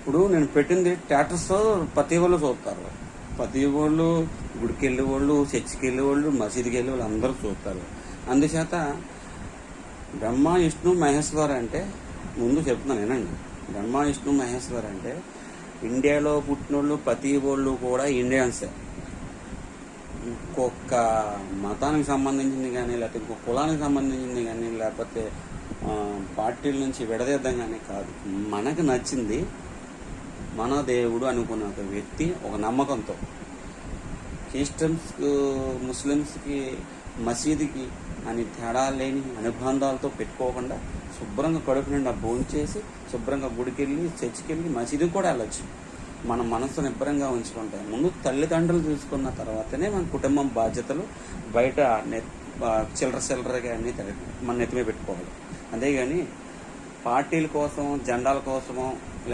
ఇప్పుడు నేను పెట్టింది స్టేటస్ ప్రతి వాళ్ళు చూస్తారు. ప్రతి వాళ్ళు గుడికి వెళ్ళే వాళ్ళు, చర్చికి వెళ్ళే వాళ్ళు, మసీదుకి వెళ్ళే వాళ్ళు అందరూ చూస్తారు. అందుచేత బ్రహ్మ విష్ణు మహేశ్వర్ అంటే ముందు చెప్తున్నాను వినండి. బ్రహ్మ విష్ణు మహేశ్వర్ అంటే ఇండియాలో పుట్టినోళ్ళు ప్రతి వాళ్ళు కూడా ఇండియన్సే. ఇంకొక మతానికి సంబంధించింది కానీ, లేకపోతే ఇంకొక కులానికి సంబంధించింది కానీ, లేకపోతే పార్టీల నుంచి విడదీద్దాం కానీ కాదు. మనకు నచ్చింది మన దేవుడు అనుకున్న ఒక వ్యక్తి ఒక నమ్మకంతో, క్రిస్టియన్స్ ముస్లిమ్స్కి మసీదుకి అని తేడా లేని అనుబంధాలతో పెట్టుకోకుండా శుభ్రంగా కడుపు నిండా భోంచేసి శుభ్రంగా గుడికి వెళ్ళి, చర్చికి వెళ్ళి, మసీదుకి కూడా వెళ్ళొచ్చు. మన మనసు నిబ్బరంగా ఉంచుకుంటాం. ముందు తల్లిదండ్రులు చూసుకున్న తర్వాతనే మన కుటుంబం బాధ్యతలు బయట చిల్లరగా అన్నీ మన నెత్తిమే పెట్టుకోవాలి. అంతేగాని పార్టీల కోసం, జెండాల కోసమో